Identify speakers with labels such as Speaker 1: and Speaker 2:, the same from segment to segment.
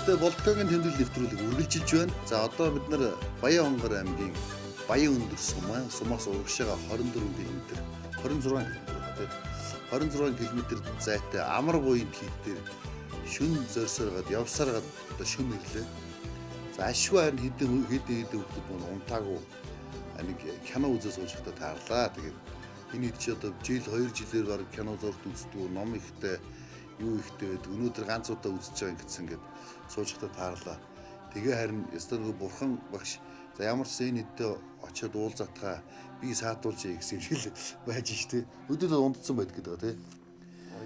Speaker 1: Гэхдээ Болтогийн тэмдэглэл нэвтрүүлэг үргэлжилж байна. За одоо бид нар Баян-Хонгор аймгийн Баян өндөр сумаас урагш байгаа 24 км 26 км зайтай амар буйн хийд дээр шүн зорьсооргаад явсараад одоо шүн ирлээ. За ашгүй харин хэдэн хүмүүс мөн унтаагүй нэг кино үзэж суужтай таарлаа. Тэгээд энэ хэд ч одоо жил 2 жилээр баг кино зурд үздэг ном ихтэй юу ихтэй байдаг. Өнөөдөр ганц удаа үзэж байгаа гэсэн ингээд суужтай таарлаа. Тэгээ харин ёстой нөгөө бурхан багш за ямар ч энэ хэдтэй очиод уулзаатгаа би саатуулжээ гэсэн хэл байж штэ. Өдөрт ундсан байд гэдэг тий.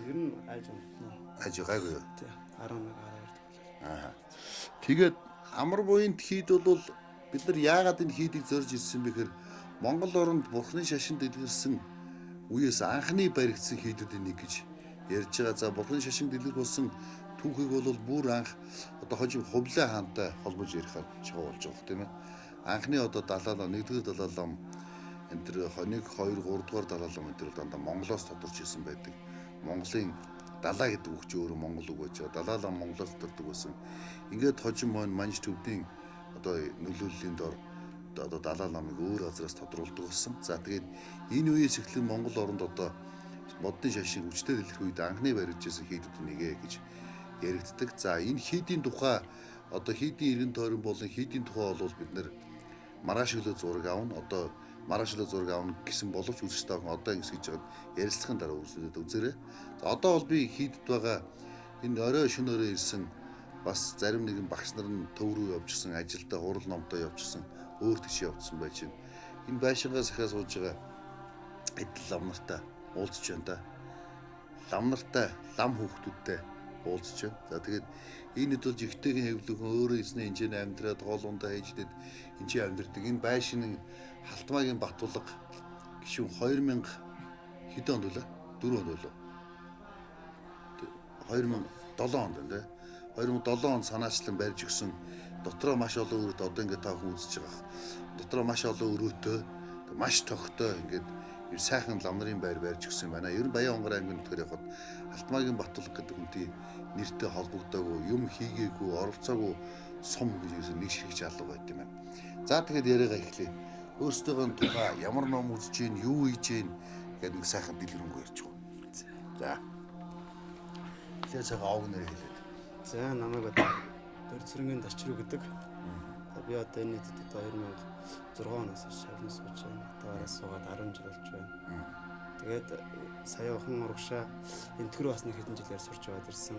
Speaker 2: Ер нь айж унтна.
Speaker 1: Айж гайгүй юу?
Speaker 2: Тий. 11 12
Speaker 1: Аа. Тэгээд амар буйнд хийд бол бид нар яагаад энэ хийдийг зорж ирсэн бэ гэхээр Монгол оронд бурхны шашин дэлгэрсэн үеэс анхны баригдсан хийдүүдийн нэг гэж ярьж байгаа. За бурхны шашин дэлгэр болсон түүхийг бол бүр анх одоо хожим Хувлаа хаантай холбож ярихаар чухал болж байгаа тийм ээ. Анхны одоо Далай лам 1-р Далай лам энэ төр 1 2 3-р Далай лам энэ төр дандаа Монголоос тодорч ирсэн байдаг. Монголын далай гэдэг үг чи өөрөө монгол үг байж байгаа. Далай лам Монголоос тодордог байсан. Ингээд хожим манж төвдийн одоо нөлөөллийн дор одоо Далай ламыг өөр газраас тодруулдаг болсон. За тэгээд энэ үеэс эхлэн Монгол оронд одоо модны шашин хүчтэй дэлгэрэх үед анхны баригдсан хийдүүд нэгэ гэж яригддаг. За энэ хийдийн тухай одоо хийдийн иргэн тойрон болон хийдийн тухай бол бид нэр маргааш өглөө зураг авна. Одоо маргааш өглөө зураг авна гэсэн боловч үзэж байгаа одоо ингэж хийж байгаа ярилцлагын дараа үзээрэй. За одоо бол би хийдэд байгаа энэ орой шөнө өрөө ирсэн бас зарим нэгэн багш нар нь төв рүү явжсэн, ажилдаа хурал номтой явжсэн, өөр тийш явцсан байж байна. Энэ байшингаас ахаа сууж байгаа эдл лам нартай уулзч байна да. Лам нартай, лам хүүхдүүдтэй уулзч байна. За тэгээд энэ хэд бол ихтэйгийн хэвлэгэн өөрөө эснэ хинжээний амьдраад гоолундаа ээжлээд хинжээ амьдрдаг. Энэ байшин Халтмаагийн Батулга гişүн 2000 хэдэн онд вэ? 4 онд болов. 2007 онд нэ. 2007 онд санаачлан барьж өгсөн дотроо маш олон өрөөд одоо ингээд та хүн үзэж байгаа. Дотроо маш олон өрөөтэй маш тогтой ингээд юм сайхан лам нарын байр барьж өгсөн байна. Ер нь Баян-Хонгор аймгийн нутгаар явхад Халтмаагийн Батулга гэдэг хүнтэй нэртэй холбогдоогүй, юм хийгээгүй, оролцоогүй сум гэж нэг ширхэг алга байт юм байна. За тэгээд яриагаа эхлэе. Өөрсдөө тухай ямар ном үзэж гин, юу хийж гин гэдэг нэг сайхан дэлгэрэнгүй ярьж байгаа. За. Тэгээ цагаа аав нэр хэлээд.
Speaker 2: За намайг одоо Дөрцөрөнгийн Дорчруу гэдэг. Би одоо энэ нийтэд одоо 2006 оноос шавны сууж байна. Одоо суугаад 10 жил болж байна. Тэгээд сая охин урагшаа энтгэр бас нэг хэдэн жилээр сурч аваад ирсэн.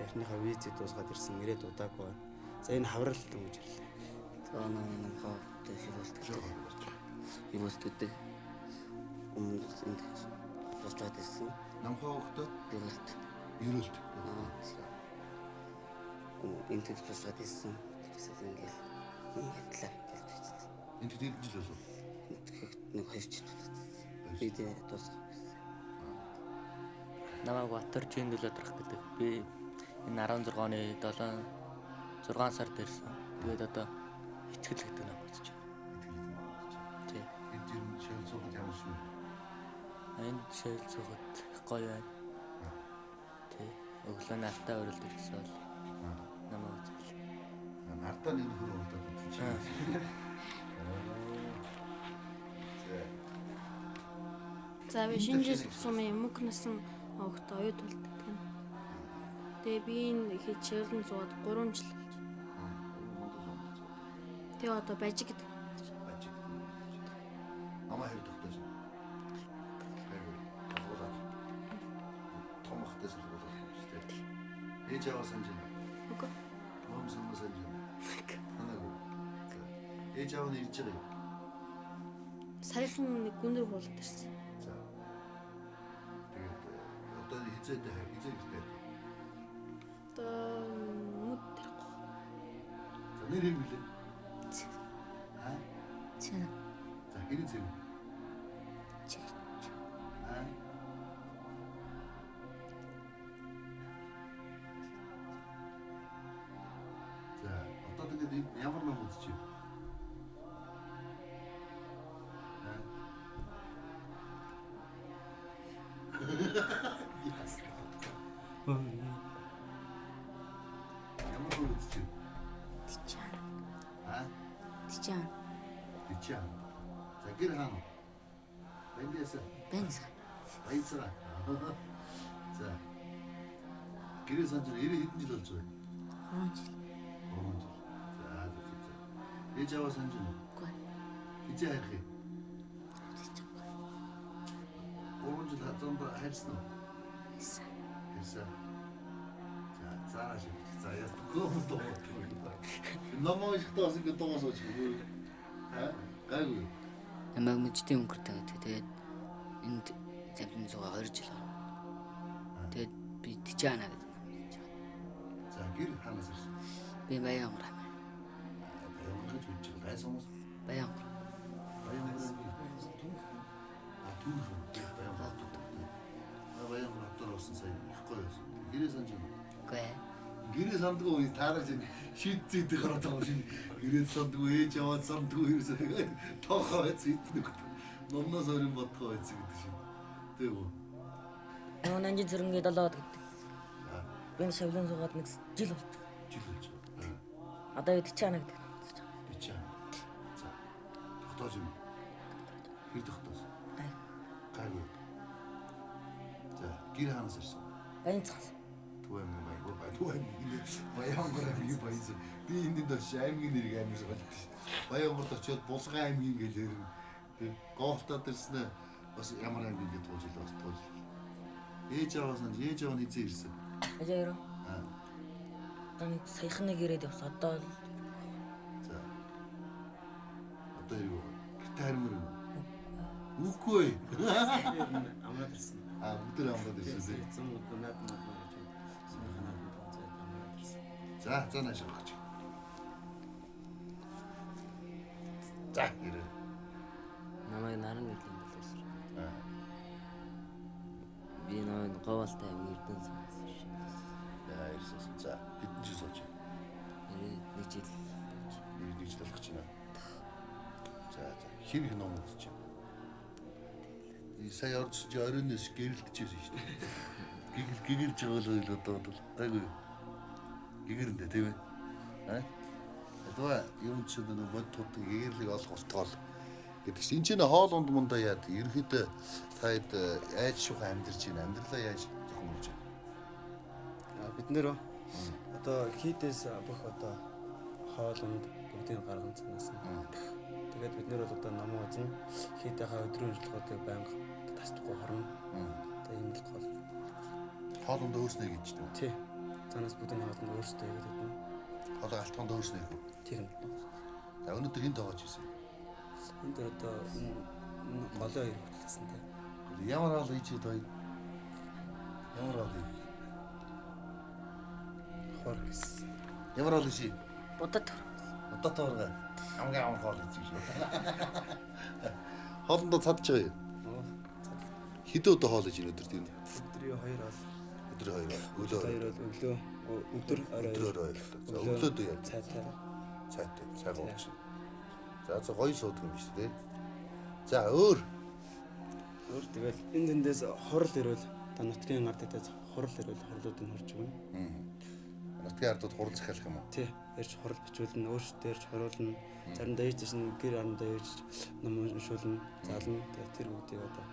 Speaker 2: Эхнийхээ визэд дуусгаад ирсэн. Ирээд удаагүй байна. За энэ хавралт гэж ирлээ.
Speaker 3: Тэгээ намхаа хивэлт гэдэг өмнө энд сурч аваад ирсэн.
Speaker 1: Намхаа хөхтөө
Speaker 3: Хивэлт.
Speaker 1: ерөөлт.
Speaker 3: Энд тех сурч аваад ирсэн. Тэгсэн ингээл хэтлээ гэж байна.
Speaker 1: Энд хэд жил болов?
Speaker 3: Нэг 2 жил болсон. Би тэгээ дуусгав.
Speaker 4: Намайг Батар Жиндүл одрах гэдэг. Би энэ 16 оны 6 сард ирсэн. Тэгээд одоо итгэл гэдэг ном үзэж байна. Тий.
Speaker 1: Энд юм шил цогт ямар шүү.
Speaker 4: Энэ шил цогт гоё байна. Тий. Өглөө нартаа өрөлд ирсэн бол намайг үзэл.
Speaker 1: Нартаа нэг хөрөө удаад үзчихсэн.
Speaker 5: За би шинжээс сумын мөг насан огт оюут болдог гэнэ. Тэгээ би энэ хэд ширлэн зууд 3 жил болж. Тэгээ одоо бажиг гэдэг.
Speaker 1: Бажиг. Намаа хэв тогтож байна. Том хатас болов шүү дээ. Ээж аваа санаж байна.
Speaker 5: Үгүй.
Speaker 1: Ном санаа санаж байна. Ханаагүй. Ээж аваа нь ирж байгаа юм.
Speaker 5: Саяхан нэг гүнэр болоод ирсэн.
Speaker 1: За. Тэгээд одоо хизээдээ хизээ.
Speaker 5: Одоо нүд тэрхгүй.
Speaker 1: За нэр юм билээ. Аа?
Speaker 3: Чана.
Speaker 1: За хэрэг зэрэг. Аа? За одоо тэгээд ямар ном үзэж байна? Ямар ном үзэж
Speaker 3: Жижигэн.
Speaker 1: Бичээ. За гэр хаана? Бэндээсэ.
Speaker 3: Бенз.
Speaker 1: Баяцгаа. За. Гэрээ санаж 90 хэдэн жил болж байна?
Speaker 3: 3 жил.
Speaker 1: 3 жил. За. Ээж аваа санаж байна уу?
Speaker 3: Үгүй.
Speaker 1: Хизээ хайх юм? 3 жил хазаанда хайрсан уу?
Speaker 3: Хайсан.
Speaker 1: Хайрсан. За, цааш. За, яс гомд доо. Намайг ихтаас ингэ доосооч. Гайгүй.
Speaker 3: Намайг мэддэг өнгөртэй гэдэг. Тэгээд энд замын зугаа 2 жил байна. Тэгээд би Тижаана гэдэг нам хийж байгаа.
Speaker 1: За, гэр ханаас ирсэн?
Speaker 3: Би Баянгар.
Speaker 1: Баянгар гэж үжиж гайс хүмүүс.
Speaker 3: Баянгар.
Speaker 1: Баянгар. Түүх. Баянгар. Баянгар дотор болсон сая ихгүй байсан. Гэрээ санаж байна.
Speaker 3: Үгүй.
Speaker 1: Гэрээ сандгүй үе таарч шийдцээдэх хараад байгаа шин. Гэрээ сандгүй ээж аваад сандгүй ерөөсөө тэгээд тоохоо зүйднэг. Номноос өрн бодгоо байсан гэдэг шин. Тэг үү?
Speaker 6: Нанжи зэрэнгээ 7-д гэдэг. Би шавлын суугаад нэг жил болж байгаа.
Speaker 1: Жил болж байгаа.
Speaker 6: Одоо юу Тичаана гэдэг.
Speaker 1: Бичээ. За. Тогтоож юм. Хэр тогтоос? Гайгүй. За, гэр хаанаас ирсэн?
Speaker 6: Баянцгаас.
Speaker 1: Түвэн Баянгар аймгийн баян. Би энд дэш аймгийн нэрийг амар болчих. Баянгарт очиод Булган аймгийн гэлээр тэг гоолтод ирсэн бас ямар аймгийн гэж тууж ил бас тууж. Ээж аваас нь ээж аваа хизээ ирсэн.
Speaker 6: Ажаа яруу. Таны саяхан нэг ирээд явсан. Одоо л
Speaker 1: За. Одоо юу? Гитар мөр юм. Үгүй.
Speaker 2: Амраад ирсэн.
Speaker 1: Бүгд амраад ирсэн.
Speaker 2: Эцэн өдөр наад наад гэж сумханаад амраад ирсэн.
Speaker 1: За нааш авах. За ирээ.
Speaker 7: Намайг наран нэгэн боловсроо. Би нөө говалтай Эрдэнэ цаас шин.
Speaker 1: Яа ирсэн. За хэдэн жил сууж?
Speaker 7: Нэг жил.
Speaker 1: Нэг жил болох ч байна. За хэр их ном үзэж байна? Сая орж оройноос гэрэлтчихсэн шүү дээ. Гэгэрж байгаа л одоо бол гайгүй. Гэгэрнэ тийм ээ. Това юм ч нэг бод тууд гэгэрлийг олох болтгоол гэдэг чинь энэ чинь хоол унд мундаа яад ерөөхдөө таад айж шух амьдарч байна. Амьдралаа яаж зохиомж байна?
Speaker 2: Бид нэр одоо хийдээс бүх одоо хоол унд бүгдийг гарган цанаас. Тэгээд бид нэр бол одоо намуу эзэн хийдэхаа өдрийн ажиллагуудыг байнга тасдаггүй хорно. Одоо юм л гол.
Speaker 1: Хоол унд өөрснөө гэж дээ.
Speaker 2: Тий. Цанаас бүгдийн хоолнд өөрсдөө яриад байна.
Speaker 1: Хоолой алтганд өөрснөө хөө.
Speaker 2: Тэр юм.
Speaker 1: За өнөөдөр хин тоогооч хийсэн.
Speaker 2: Энд дэр одоо голоо хоёр хөтлөсөн тий.
Speaker 1: Ямар хоол хийж той? Ямар хоол хийж?
Speaker 2: Хор гэсэн.
Speaker 1: Ямар хоол хийж?
Speaker 6: будад.
Speaker 1: Одоо тооргоо. Хамгийн амар хоол хийж шүү. Хоолндоо цадж байгаа юу? Хэдэн удаа хоол хийж өнөөдөр тийм?
Speaker 2: Өдрийн 2 бол.
Speaker 1: Өдөр 2. Өглөө
Speaker 2: 2 бол өглөө өдөр орой.
Speaker 1: За өглөөдөө яа.
Speaker 2: Цайтай.
Speaker 1: Цайтай. Цаг ууч. За гоё суудаг юм биш үү? За өөр
Speaker 2: Тэгэл энэ дэндээс хорл ирвэл та нутгийн ард дэдээс хорл ирвэл хорлуудыг хорж өгнө.
Speaker 1: нутгийн ардууд хурал захиалах юм уу?
Speaker 2: Тий. Ярьж хорл бичүүлнэ, өөрсдөө ярьж хоруулна. Заримдаа ээж чинь гэр орондоо ярьж ном уншуулна, зална. Тэгээ тэр бүгдийг одоо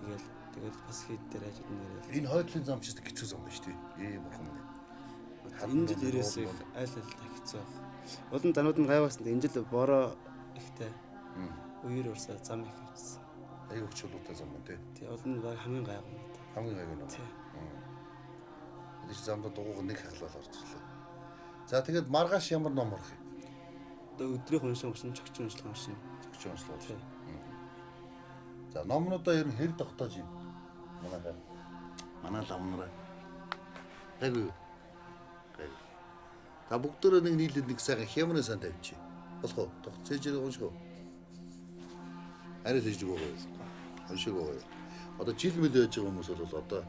Speaker 2: хийгээл тэгэл бас хэд дээр ажил нэрэл.
Speaker 1: Энэ хойдлын зам ч хэцүү зам байна шүү дээ. Бурхан минь.
Speaker 2: Энэ жил ирээсээ аль аль та хэцүү баг. Улан занууд нь гайваасан. Энэ жил бороо ихтэй. Үер урсаа зам их хийсэн.
Speaker 1: Аюу хчулуутай зам байна тий.
Speaker 2: Тий, улан баг хамгийн гайваа.
Speaker 1: Хамгийн гайгүй нь.
Speaker 2: Тий.
Speaker 1: Тэр замд дугууг нэг хаглал орж ирлээ. За тэгээд маргааш ямар ном орох юм?
Speaker 2: Одоо өдрийн уншин чогч уншлах уншин.
Speaker 1: Зөгч онцлоо.
Speaker 2: Тий.
Speaker 1: За номнуудаа ер нь хэр тогтоож юм? Манай ламнараа. Гайгүй. Гайгүй. Та бүгдөө нэг нийлээд нэг сайхан хямрын сан тавьчих. Болох уу? Тогтцээж унших уу? Арай тэгж өгөө. Уншиг өгөө. Одоо жил мэл яаж байгаа хүмүүс бол одоо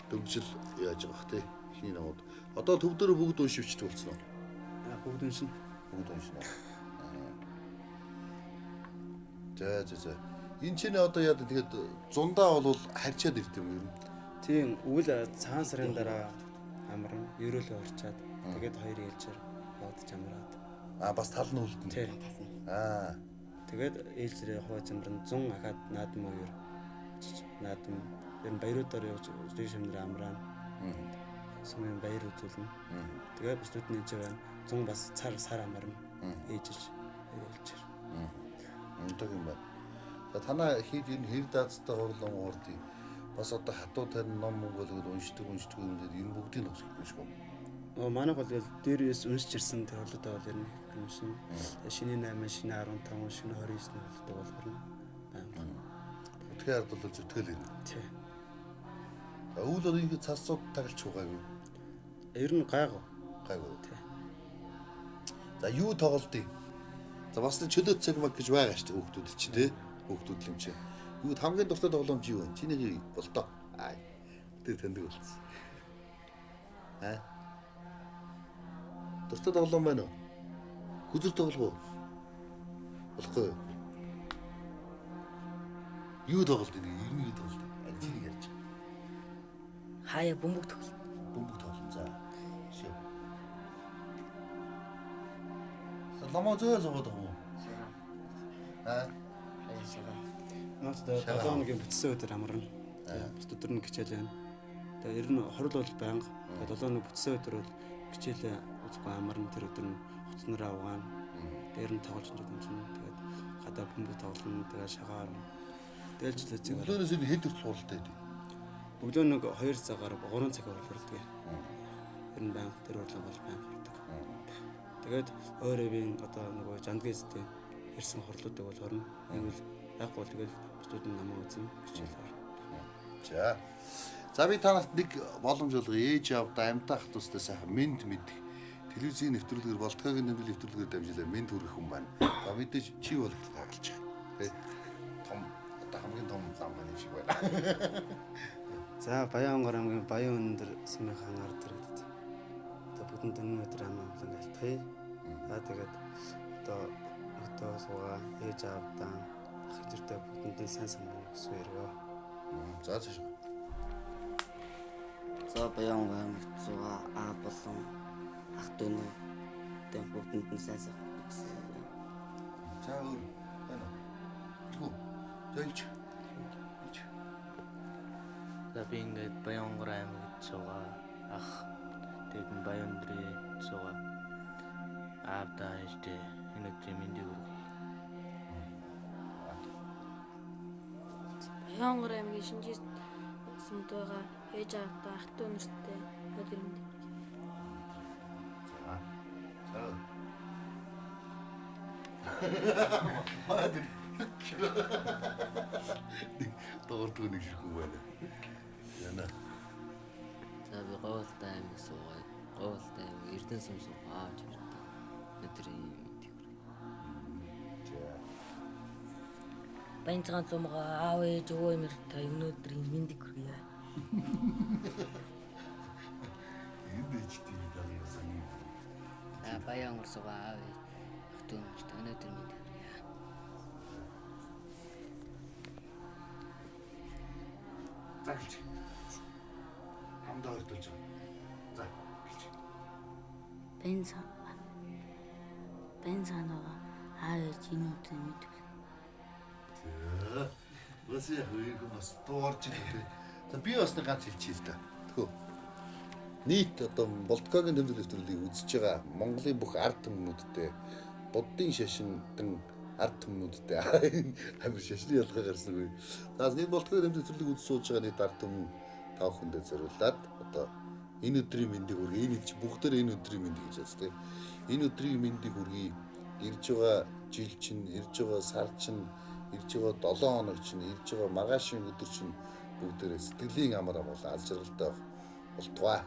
Speaker 1: дөнгөжл яаж байгаа бах тий. Хний намууд. Одоо төв дээр бүгд уншивчдаг болсон уу?
Speaker 2: Бүгд уншин.
Speaker 1: Бүгд уншина. За. Энэ чинь одоо яа тэгээд зундаа бол харьчаад ирд юм юу?
Speaker 2: Тийм үйл цагаан сарын дараа амарна, ерөөлөө орчаад тэгээд хоёр ээлжээр бод чамраад.
Speaker 1: Бас тал нь үлдэн.
Speaker 2: Тийм.
Speaker 1: Аа.
Speaker 2: Тэгээд ээлжрээ хувааж амран 100 ахаад наадам үеэр наадам ер нь баяруудаар явж дэш шамнэр амраан. Сумын баяр үзүүлнэ. Тэгээд бусдууд нь энэ байна. 100 бас сар амарна. Ээжж ээлжэр.
Speaker 1: Үнэтэй юм байна. За танаа хэд энэ хэр даацтай хорлон уурдыг бас одоо хатуу тань ном болоод уншдаг юм дээр энэ бүгдийг нь өсгөх биш үү?
Speaker 2: Манай бол дээрээс уншиж ирсэн тэр хорлоотой бол ер нь юмшин. Шинэ 8, шинэ 15, шинэ 29-ний хорлоотой бол байна.
Speaker 1: Тэгэхээр бол зүтгэл юм.
Speaker 2: Тий.
Speaker 1: За өвөл өрийнхөө цасууд тагалж байгаагүй.
Speaker 2: Ер нь гайгүй.
Speaker 1: Гайгүй.
Speaker 2: Тий.
Speaker 1: За юу тоглолтыг? За бас нэг чөлөөт цаг маг гэж байгаа шүү дээ хүүхдүүд чинь тий. Хүүхдүүд юм чи. Юу хамгийн дуртай тоглоом чи юу вэ? Чиний болтоо. Аа. Тэр таньдаг болсон. Аа. Дуртай тоглоом байна уу? Хүзэр тоглох уу? Болохгүй. Юу тоглолт энэ? Ер нь юу тоглолт? Аль чиний ярьж.
Speaker 6: Хаяа бөмбөг тоглолт.
Speaker 1: Бөмбөг тоглоом. За. Шив. Ламаа зөө зогоод байгаа юм уу? Аа.
Speaker 2: Наад 7 хоногийн бүтсэн өдөр амарна. Бус өдөр нь хичээл байна. Тэгээ ер нь хорол бол байнга. Тэгээ 7 хоног бүтсэн өдөр бол хичээлээ үзгүй амарна. Тэр өдөр нь хуцнараа угаана. Дээр нь тоглож юм чинь. Тэгээд гадаа бөмбөг тоглоно. Тэгээ шагаар. Тэгэлж л зээг.
Speaker 1: Өглөөнөөс энэ хэд хүртэл хуралтай байдаг?
Speaker 2: Өглөө нэг 2 цагаар 3 цагаар болдог. Ер нь байнга тэр урлаг бол байнга болдог. Тэгээд өөрөө би одоо нөгөө жандгээстэй ирсэн хорлуудыг бол хорно. Тэгвэл байхгүй бол тэгэл бусдууд нь намаа үзэн хичээл орно.
Speaker 1: За. За би танарт нэг боломж олгоё. Ээж авда амьтаа ах тустай сайхан мэд мэдэх. Телевизийн нэвтрүүлгээр болтгогийн нэвтрүүлгээр дамжуулаад мэд хүргэх хүн байна. За мэдээж чи бол тагалж байгаа. Тэ. Том одоо хамгийн том зам маань шиг байна.
Speaker 2: За Баянгор аймгийн Баян өндөр сумын хангаар дээр гэдэг. Одоо бүгд энэ өдөр амгалан алтхыг. За тэгээд одоо суугаа ээж авдаа ах ихтэй бүгдэндээ сайн самбарыг өсгөөрөө.
Speaker 1: За тийш.
Speaker 7: За Баянгор аймагт суугаа аа болсон ах дүүнээ тэ бүгдэнд нь сайн сайн.
Speaker 1: За өөр байна уу? Тэгвэл зөөлч.
Speaker 4: За би ингээд Баянгор аймагт суугаа ах тэгээд нь Баян өндрийн суугаа аавдаа ээжтэй энэ өдрийн мэндийг хүргэе.
Speaker 5: Баянгор аймгийн Шинжис сумд байгаа ээж аавтай ах トゥ нартай өдөр мэнд.
Speaker 1: Дөрөвдүгээр нэг ширхэг байна. Яна.
Speaker 7: За би Говьлтай аймаг суугаа. Говьлтай аймаг Эрдэнэ сум суугаа авч ирдэг. Өдрийн мэндийг хүргэе.
Speaker 1: За.
Speaker 6: Баянцгаан цумгаа аав ээж өвөө эмэртэй өнөөдрийн мэндийг хүргье.
Speaker 1: Энэ дэжтэй дагсан юм.
Speaker 3: Баянгор суугаа аав ах トゥ нарт өнөөдөр мэд хүргье.
Speaker 1: Заглж. Хамдаа өртөлж. За.
Speaker 3: Бензанова аав ээж энэ өдөр мэд.
Speaker 1: Бас яг үеийг бас дуурж ирээ. За би бас нэг ганц хэлчихье л да. Тхөө. Нийт одоо Болткогийн тэмдэглэл нэвтрүүлгийг үзэж байгаа Монголын бүх ард түмнүүдтэй буддын шашинтан ард түмнүүдтэй амир шашны ялгаа гарсан үе. За нийт Болткогийн тэмдэглэл нэвтрүүлгийг үзэж сууж байгаа нийт ард түмэн тав хүндээ зориулаад одоо энэ өдрийн мэндийг хүргэе. Энэ чи бүгдээр энэ өдрийн мэндийг гэж байна тийм. Энэ өдрийн мэндийг хүргэе. Ирж байгаа жил чинь, ирж байгаа сар чинь, ирж байгаа 7 хоног чинь, ирж байгаа маргаашийн өдөр чинь бүгдээрээ сэтгэлийн амар амгалан аз жаргалтай болтугай.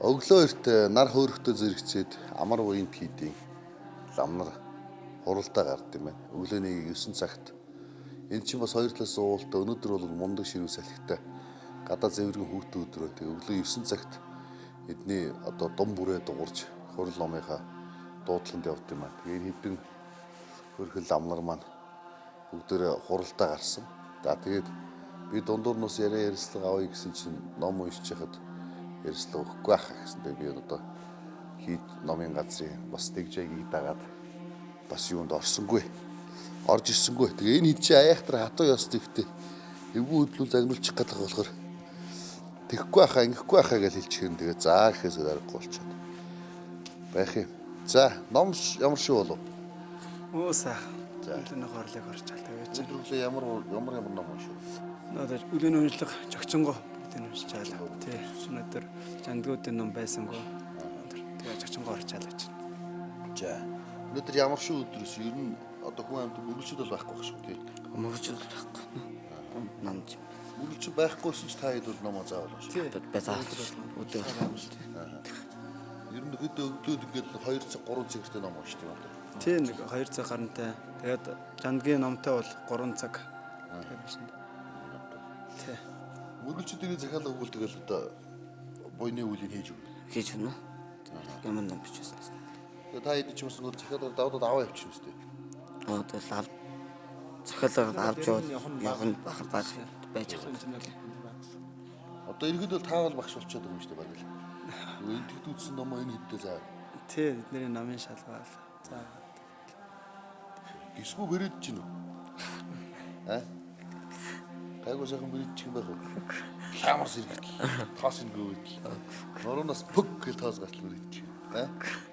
Speaker 1: Өглөө эрт нар хөөрхтөө зэрэгцээд амар буянд хийдийн лам нар хуралдаа гард юм байна. Өглөөний 9 цагт энэ чинь бас хоёр талаас уултаа өнөөдөр бол мундаг ширүү салхитай гадаа зэвэрхэн хүүхдүүд өдрөө тэг өглөө 9 цагт эдний одоо дум бүрээ дуурж хурал номынхаа дуудлаганд явд юм аа. Тэгээд хэдэн хөрхөл лам нар маань бүгдөө хуралдаа гарсан. За тэгээд би дундуур нус ярилцлага авъя гэсэн чинь ном уншиж хахад ярилцлага өгөхгүй байхаа гэсэндээ би одоо хийд номын газрын бас тэгжээгийг дагаад бас юунд орсонгүй. Орж ирсэнгүй. Тэгээ энэ хэд чи аяхтар хатуу ёс тэгтээ. Эвгүй хөдлөл загнуулчих гэдэг болохоор тэгэхгүй байхаа ингэхгүй байхаа гэж хэлчихэн тэгээ заа гэхээс аргагүй болчиход байх юм. За ном ямар шүү болов?
Speaker 2: Оо сайхан. За энэ хорлыг орж чал тэгээ чи.
Speaker 1: Өглөө ямар ном шүү?
Speaker 2: Надад өглөөний уншлага жогчонгоо бүгдийг уншиж чаалаа. Тий. Өнөөдөр жандгуудын ном байсангүй. Тэгээ жогчонгоо орж чаалаа чи.
Speaker 1: За. Өнөөдөр ямар шүү өдрөөс ер нь одоо хүн амьд мөрөлчд бол байхгүй байх шүү тий.
Speaker 3: Мөрөж байхгүй. Намж.
Speaker 1: Мөрөлч байхгүйсэн ч та хэд бол номоо заавал унших.
Speaker 3: Тий. Базаа. Өдөр.
Speaker 1: Ер нь хэд өглөөд ингээд 2 цаг 3 цаг хэрэгтэй ном уншдаг юм байна.
Speaker 2: Тий нэг 2 цаг гарантай. Тэгээд жандгийн номтой бол 3 цаг. Тий.
Speaker 1: Мөрөлчдийн захиалга өгвөл тэгэл одоо буйны үлийг хийж өгнө.
Speaker 3: Хийж өгнө. Ямар ном бичсэн.
Speaker 1: Тэгээ та хэд ч юмсан өөр захиалга даваад аваа явчихна үстэй.
Speaker 3: Тэгэл ав захиалга авч явах бахал баг байж байгаа.
Speaker 1: Одоо иргэд бол таавал багш болчиход байгаа юм шүү дээ баг л. Энэ хэд үзсэн ном энэ хэдтэй заа.
Speaker 2: Тий бидний намын шалгаал. За.
Speaker 1: Гисгүү бэрэж чинь үү? Гайгүй сайхан бэрэж чинь байх уу? Ямар сэргэл. Тоос ингэв үү? Нороноос пүг гэж тоос гатал бэрэж чинь.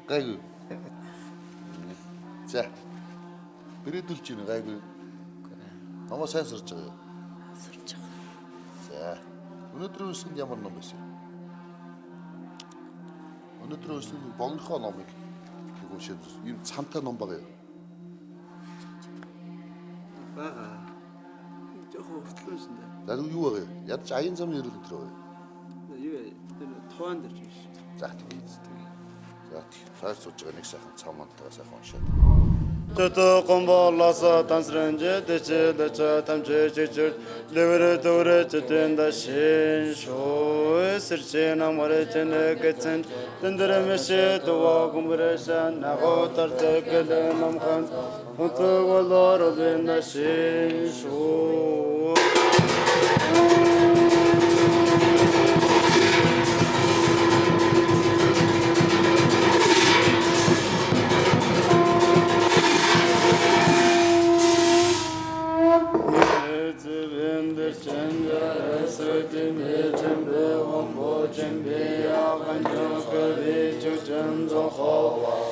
Speaker 1: Гайгүй. За. Бэрээдүүлж чинь гайгүй. Намаа сайн сурж байгаа юу?
Speaker 3: Сурж байгаа.
Speaker 1: За. Өнөөдрийн үсгэнд ямар ном байсан? Өнөөдрийн үсгэнд богинохоо номыг тэгвэл юм цантай ном байгаа юу?
Speaker 2: Бага. Жохоо хөтлөөсөн дээ.
Speaker 1: За юу байгаа юу? Ядч аян замын ерөөл өдрөө байгаа.
Speaker 2: Юу тэр туан дээр биш.
Speaker 1: За тийм. За цаар сууж байгаа нэг сайхан цаамантайгаа сайхан уншаад.
Speaker 2: Тото комболаса тансрэнжэ дэчэ тамжэ левэр дөрэ чэтэнда шин шоо сэрчэна морэтэнэ гэтэн дэндэрэмэшэ дова гумбрэшан наго тартэгэлэ намхан хутуголор бэнда шин шоо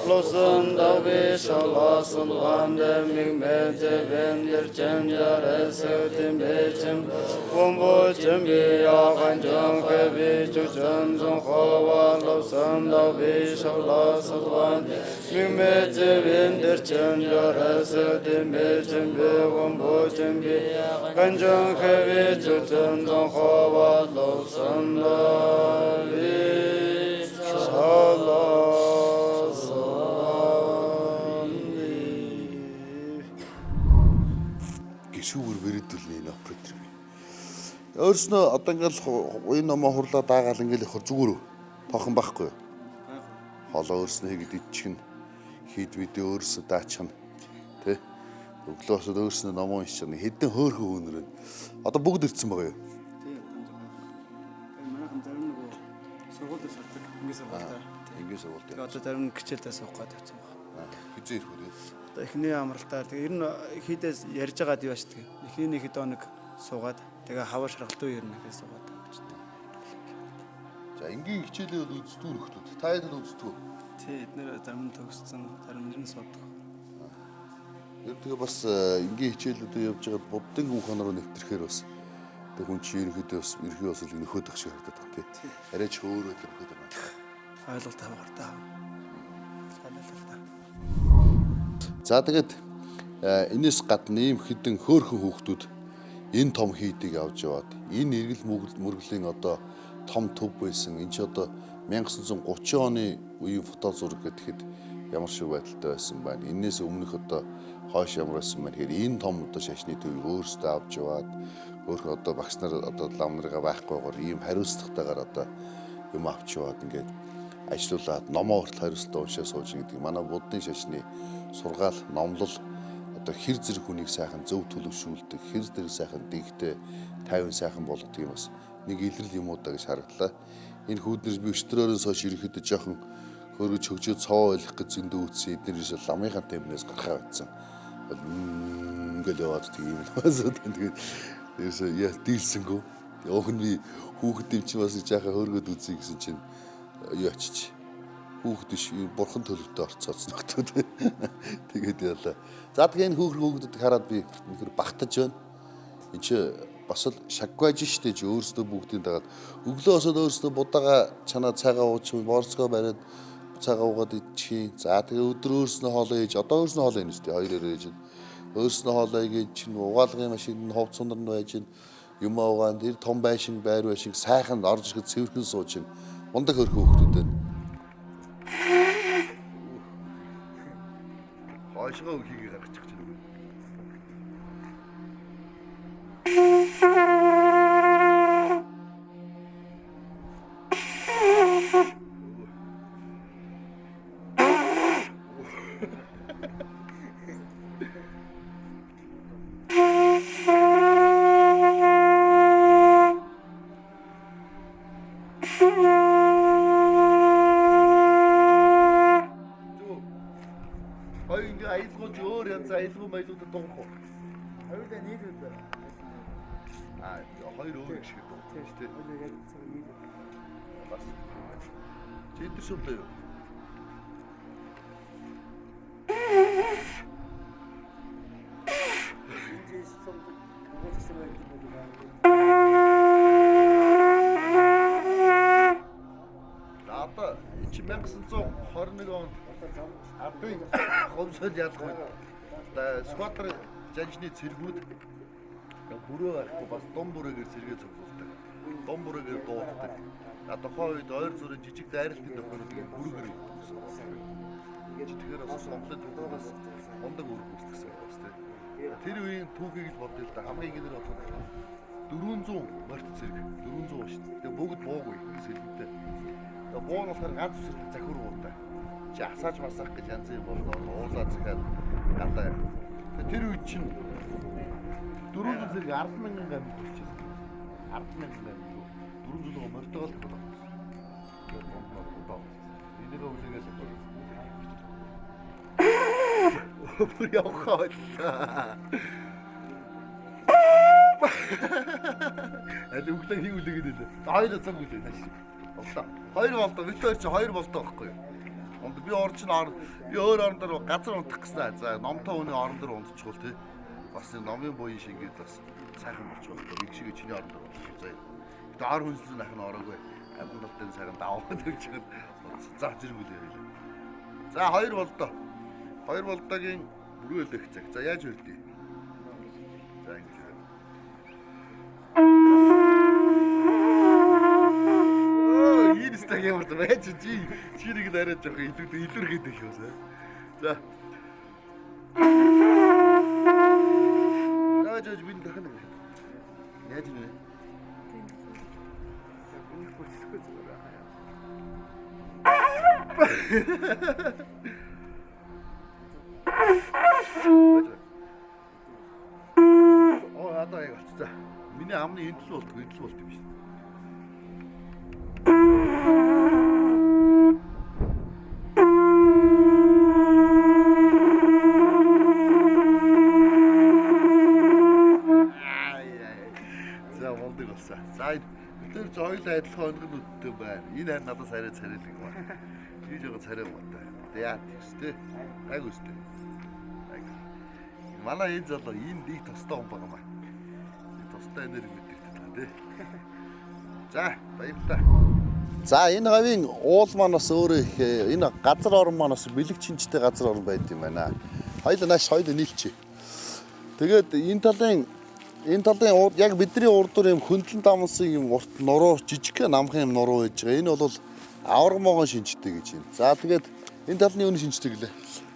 Speaker 2: Losun da be shalasın gande migmete bendir çenjare sötüm beçim Bombo çembi yağan can kebi çuçun zon hava Losun da be shalasın gande migmete bendir çenjare sötüm beçim Bombo çembi yağan can kebi çuçun zon hava Losun da be shalasın
Speaker 1: Гişүүр бэрээдүүлний оператор. Өөрснөө одоо ингээл уян номоо хурлаа даагаал ингээл явах зүгээр үү? Тохон байхгүй юу? Холоо өөрснөө хийгээд идчихнэ. Хийд мэдээ өөрснөө даачхна. Тэ? Өглөөсөө өөрснөө номоо уншчихна. Хэдэн хөөхөн өнөрөө. Одоо бүгд ирсэн байгаа юу?
Speaker 2: Манайхан зарим нөгөө сургуулиас сурдаг ингээд сургуультай.
Speaker 1: Ингээд сургуультай.
Speaker 2: Тэгээ одоо зарим хичээлдээ суух гээд явсан байна.
Speaker 1: Хизээ ирэх үү?
Speaker 2: Одоо эхний амралтаар тэгээ ер нь хийдээс ярьж байгаад юу аашдаг. Эхний нэг хэд хоног суугаад тэгээ хаваа шаргалтгүй ер нь ихээ суугаад гэж.
Speaker 1: За энгийн хичээлээ бол үздэг нөхдүүд. Та хэд л үздэг үү?
Speaker 2: Тий эднэр зарим нь төгссөн, зарим нь суудаг.
Speaker 1: Тэгээ бас энгийн хичээлүүдээ явж байгаад буддын хүн хонороо нэвтрэхээр бас тэг хүн чи ерөнхийдөө бас ерхий бас л нөхөд ах шиг харагдаад байна тий. Арайч өөрөө л нөхөд байна.
Speaker 2: Ойлголт авахтаа.
Speaker 1: За тэгээд энэс гадна ийм хідэн хөөхөн хүүхдүүд энэ том хийдийг авч яваад энэ эргэл мөргөлийн одоо том төв байсан. Энд чи одоо 1930 оны үеийн фото зураг гэхэд ямар шиг байдалтай байсан байна. Энээс өмнөх одоо хойш ямар байсан бэ гэхээр энэ том одоо шашны төвийг өөрсдөө авч яваад өөрөө одоо багш нар одоо лам нарыгаа байхгүйгээр ийм хариуцлагатайгаар одоо юм авч яваад ингээд ажиллуулад номоо хүртэл хариуцлагатай уншаа сууж гэдэг. Манай буддын шашны сургаал, номлол одоо хэр зэрэг хүнийг сайхан зөв төлөвшүүлдэг, хэр зэрэг сайхан дэгтэй, тайван сайхан болгодог юм бас нэг илрэл юм уу даа гэж харагдлаа. Энэ хүүднээс би өчтөрөөс хойш ерөөхдөө жоохон хөргөж хөгжөө цоо ойлгох гэж зөндөө үтсэн эднэрээс ламынхаа темнээс гарахаа байсан. Ингээл яваад тийм л басаад тэгээд ерөөсөө яа дийлсэнгөө. Өөх нь би хүүхэд юм чи бас жаахан хөргөд үзье гэсэн чинь юу очиж. Хүүхэд биш бурхан төлөвтэй орцооцсон нөхдөө. Тэгээд ялаа. За тэгээд энэ хүүхдүүд хараад би нөхөр багтаж байна. Энд чи бас л шаггаж штэ чи өөрсдөө бүгдийн дагаад өглөө осоод өөрсдөө будаага чанаа цайгаа ууч борцгоо бариад цайгаа уугаад идчихье. За тэгээ өдөр өөрснөө хоолоо ээж одоо өөрснөө хоолоо ийнэ штэ хоёроор ээж. Өөрснөө хоолоо ээж чинь угаалгын машинд хов цундар нь байж юм уугаан тэр том байшин байр байшин сайхан орж ирэхэд цэвэрхэн сууж ин мундаг хөрх хүүхдүүд байна. Хойшгоо үхийг гаргачих чинь. Аялгүй маялуудад дуурах уу? Хоёулаа нийлээд байна. Хоёр өөр шиг дуу. Тийм. Хоёулаа яг цаг нийлээд. Бас. Чи энэ шүлээ юу? Лата чи 1921 онд ардын хомсол ялах үед скватер жанжны цэргүүд бүрөө гарахгүй бас дом бүрээгээр сэргээ цуглуулдаг. Дом бүрээгээр дуутдаг. Тухайн үед ойр зүрийн жижиг дайралтын тохиолдлыг бүрээр өгдөг. Тэгэхээр бас Монголын төвөөс мундаг үүрэг үүсгэсэн байна тийм. Тэр үеийн түүхийг л бодъё л да. Хамгийн гинэр бодоход 400 морьт цэрэг 400 ба шүү. Тэгээ бүгд буугүй сэлбэтэй. Тэгээ буу нь болохоор ганц үсэрдэг захир уутай. Чи асааж масах гэж янз бүр болно. Уулаа захиад галаа. Тэр үед чинь 400 зэрэг 10,000 гам хүрчихсэн. 10,000 гам. 400 морьтойгоо л болоо. Тэгээд бомбоор удаа. Энийг үлээгээл бүр явахаа. Аль өглөө хий үлээгээд байлаа. Хоёр цаг үлээ тааш. Боллоо. Хоёр болдоо. Өглөө чи хоёр болдоо байхгүй юу? Би орч нь би өөр орон дээр газар унтах гэсэн. За номтой хүний орон дээр унтчихвол тий. Бас номын буян шиг ингээд бас сайхан болчих واخ. Нэг шиг чиний орон дээр унтчих. За. Гэтэ ар хүнсний нахын ороогүй. Амин талын сайхан даваад өгч чихэд зах зэрэг үлээ. За хоёр болдоо. Хоёр болдоогийн бүрээлэх цаг. За яаж үлдээ? За ингэж. Стаг ямар байж чи нэг арай жоох илүүргээд их юм сайн. За. Яаж би дахин нэг. Яаж юм бэ? Энэ хүчтэй зүгээр. Оо одоо яг болчихсон. Миний амны энтэл болт юм биш. За тэр зоёл адилхан өнгөн үдтэй байна. Энэ харин надад царай царайлаг юм байна. Хийж байгаа царай юм байна. Тэ яа тийштэй. Айг үстэй. Айг. Манай энэ залуу энэ дэг тостой юм байна маа. Тостой энерги мэддэг тий. За баярлалаа. За энэ хавийн уул маань бас өөрөө их энэ газар орон маань бас бэлэг чинжтэй газар орон байд юм байна. Хоёул нааш хоёул нийлчихье. Тэгээд энэ талын яг бидний урд дүр юм хөндлөн дамсан юм урт нуруу жижиг намхан юм нуруу байж байгаа. Энэ бол авраг могон шинжтэй гэж байна. За тэгээд энэ талны юу шинжтэй гэлээ?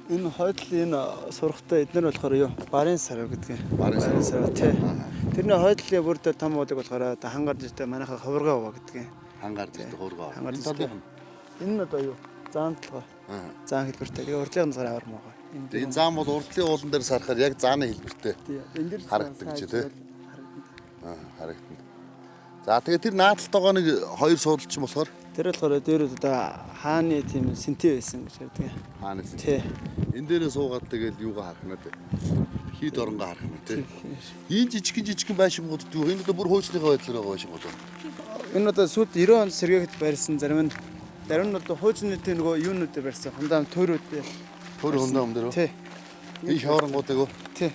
Speaker 2: Энэ хойдл энэ сурахтай эднэр болохоор юу? Барын сарав гэдгийг.
Speaker 1: Барын сарав
Speaker 2: тий. Тэрний хойдлын бүр дээр том болог болохоор хангаар дэжтэй манайхаа ховргаа уу гэдгийг.
Speaker 1: Хангаар дэжтэй ховргаа.
Speaker 2: Хангаар
Speaker 1: Энэ талын
Speaker 2: энэ нь одоо юу? Заан толгой. Заан хэлбэртэй. Тэгээ урдлын цагаар авар муугаа.
Speaker 1: энэ заан бол урдлын уулан дээр сарахаар яг зааны хэлбэртэй
Speaker 2: Тий. Энд дэр
Speaker 1: харагддаг гэж тий. Харагдана. За тэгээд тэр наадталтайгаа нэг хоёр суудалч юм болохоор
Speaker 2: тэр болохоор дээр одоо хааны тийм синтэ байсан гэж ярьдаг.
Speaker 1: хаана
Speaker 2: Тий.
Speaker 1: энэ дээрээ суугаад тэгээд юугаа харах нь дээ. Хийд оронгоо харах нь тий. Энэ жижигхэн байшингууд юу энэ одоо бүр хуучныхаа байдлаар байгаа байшингууд.
Speaker 2: Энэ одоо сүүл 90 онд сэргээхэд барьсан зарим нь одоо хуучны тийм нөгөө юунуудаар барьсан. Хундаам төрөөдөө.
Speaker 1: Төр хундаам дээр.
Speaker 2: Тий.
Speaker 1: Энэ шаврангуудыг юу?
Speaker 2: Тий.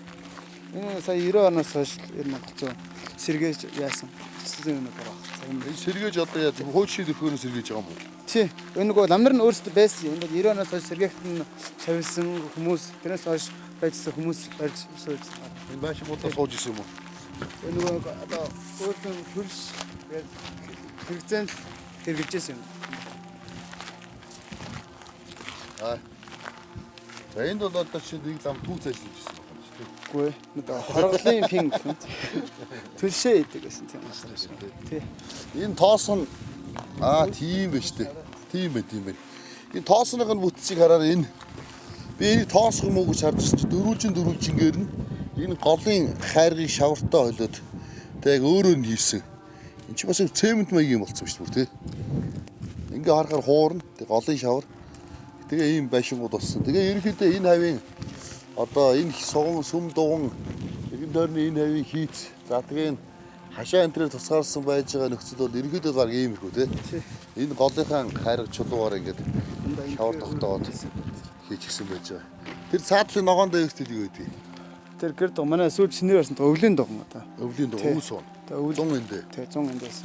Speaker 2: Энэ сая 90 оноос хойш ер нь гоцоо сэргээж яасан. Цэцэн юм байна.
Speaker 1: Энэ сэргээж одоо яа хуучны дөрхөөнөөс сэргээж байгаа юм уу?
Speaker 2: Тий. Энэ нөгөө ламнар нь өөрсдөө байсан. Энэ 90 оноос хойш сэргээхэд нь шавьсан хүмүүс, тэрнээс хойш байжсан хүмүүс барьж сууж.
Speaker 1: Энэ байшингуудаа сууж исэн юм уу?
Speaker 2: Энэ нөгөө одоо өөртөө хөрш хэрэгцээнд хэрэгжижсэн юм.
Speaker 1: За энд бол одоо чи нэг лам түүц ажиллаж ирсэн байна шүү дээ.
Speaker 2: Үгүй ээ. Хорголын пинг төлшөө идэг гэсэн тийм байна. Тий.
Speaker 1: Энэ тоос нь тийм байж тээ. Тийм бай. Энэ тоосных нь бүтцийг хараад энэ би энийг тоосох юм уу гэж харж чи дөрүүлжингээр нь энэ голын хайргыг шавартай холиод тэг өөрөө нь хийсэн. Энд чи бас цемент маяг юм болцсон шүү дээ тий. Ингээ харахаар хуурна. Тэг голын шавар. Тэгээ ийм байшингууд болсон. Тэгээ ерөнхийдөө энэ хавийн одоо энэ суган сүм дуган нэгэн дөрний энэ хавийн хийц. За тэгээ энэ хашаа энтрээр тусгаарсан байж байгаа нөхцөл бол ерөнхийдөө баг иймэрхүү тий. Энэ голынхаа хайрга чулуугаар ингээд шавар тогтооод хийчихсэн байж байгаа. Тэр цаадлын ногоон дээр ихтэй юу гэдэг.
Speaker 2: Тэр гэр дог манай сүүл шинээр барьсан өвлийн догн одоо.
Speaker 1: Өвлийн дог өвс уу.
Speaker 2: Тэгээ
Speaker 1: 100 энд.
Speaker 2: Тэгээ 100 эндээс.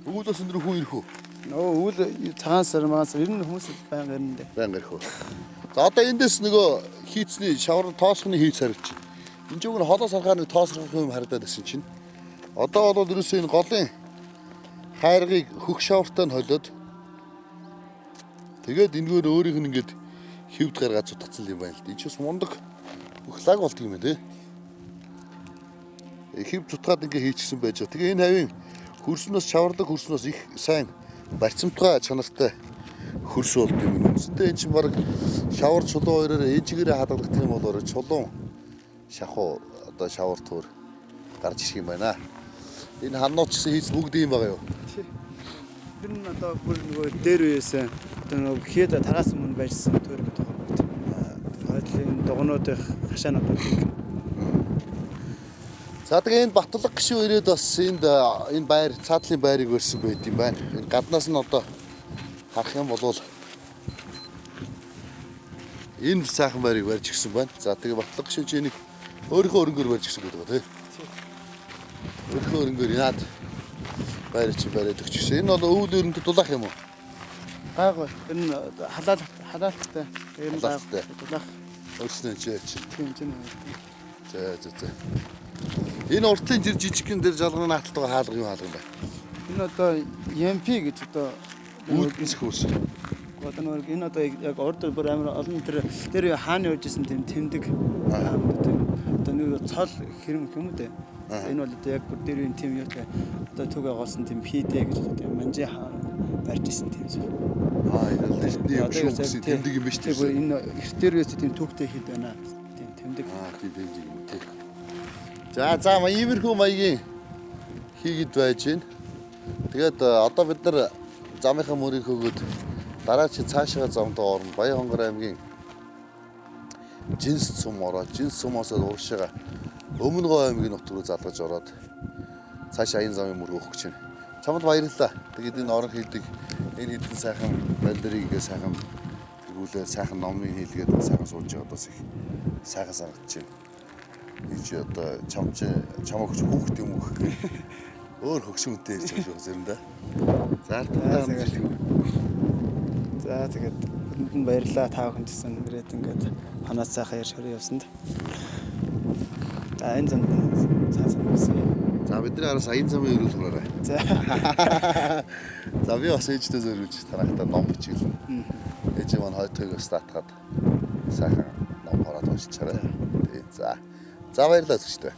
Speaker 1: Өвлөөс өндөр хүн ирэх үү?
Speaker 2: Нөө өвл цагаан сар маас ер нь хүмүүс байнга ирнэ.
Speaker 1: Байнга ирэх үү. За одоо эндээс нөгөө хийцний шавар тоосхны хийц харагч. Энэ ч үг нь холоос харахаар нэг тоосрох юм харагдаад байсан чинь. Одоо бол ерөөсөө энэ голын хайргыг хөх шавартай нь холиод тэгээд энэгээр өөрийнх нь ингээд хөвд гаргаад цутгацсан юм байна л. Энэ ч бас мундаг өглаг болт юм ээ. Хөвд цутгаад ингээд хийчихсэн байж байгаа. Тэгээ энэ хавийн хөрснөөс шавардаг хөрснөөс их сайн барьцамтгай чанартай хөрс болд юм. Үндсэндээ эн чинь баг шавар чулуу хоёроор энэ чигээрээ хадгалагдах юм бол чулуун шахуу одоо шавар төр гарч ирэх юм байна. Энэ ханууч гэсэн хийц бүгд юм байгаа юу?
Speaker 2: Тэр нь одоо бүр нөгөө дээр үеэсэн одоо нөгөө хэд тараас өмнө байжсан төр гэдэг байгаа. Хойдлын дугнуудын хашаанууд.
Speaker 1: За тэгээ энэ Батлаг гişүү ирээд бас энэ байр цаадлын байрыг өрсөн байт юм байна. Энэ гаднаас нь одоо харах юм бол энэ сайхан байрыг барьж гисэн байна. За тэгээ Батлаг гişүү чи энийг өөрийнхөө өрөнгөөр барьж гисэн гэдэг ба тий. Өөрийнхөө өрөнгөөр яад байр чи бариад өгчихсэн. Энэ бол өвөл өрөндө дулаах юм уу?
Speaker 2: Гайгүй. Энэ халаалттай. Энэ дулаах.
Speaker 1: Өөрснөө чи.
Speaker 2: Тийм тийм.
Speaker 1: За. Энэ уртлын жир жижигхэн дээр жалганы нааталтайгаа хаалга юу хаалга юм бэ?
Speaker 2: Энэ одоо EMP гэж одоо
Speaker 1: үүднс хөөс.
Speaker 2: Одоо энэ одоо яг ордер бүр амар олон тэр хааны үжсэн тийм тэмдэг одоо нэг цол хэрэм юм үү? Энэ бол одоо яг бүр дээр үн тийм юу те одоо түг агуулсан тийм PD гэж одоо манжи хаан барьж исэн тийм зүйл.
Speaker 1: Энэ л тийм шүү гэсэн тэмдэг юм биш тийм.
Speaker 2: Энэ эрт дээр үстэй тийм түгтэй хэд байна. Тийм тэмдэг.
Speaker 1: Тийм тэмдэг юм тийм. За иймэрхүү маягийн хийгээд байж гин. Тэгээд одоо бид нар замынхаа мөрийг хөгөөд дараа чи цаашаа замдаа орно. Баянгар аймгийн Жинс цум ороод Жинс цумоос урагшаага Өмнөгөө аймгийн нутг руу залгаж ороод цаашаа аян замын мөр өөх гэж байна. Чамд баярлалаа. Тэгээд энэ орон хийдэг энэ хэдэн сайхан бандерыг сайхан тэргүүлээ сайхан номын хийлгээд сайхан суулж байгаадаас их сайхан санагдаж байна. Ич одоо чамаг хүүхд юм уу гэх өөр хөгшөөнтэй ирж байгаа зэрэндээ. За
Speaker 2: тэгээд бүхэнд нь баярлалаа та бүхэнд гэсэн ирээд ингээд ханаас сайхан ярьж явсанд. За энэ зам цаасан
Speaker 1: За бидний араас аян замын өрөөл хүрээрээ.
Speaker 2: За.
Speaker 1: За би бас ээжтэй зөрүүлж танахта ном бичил. Ээж маань хойтойг бас татгаад сайхан ном хараад уншичаарай. Тий. За. За баярлалаа зүгчтэй.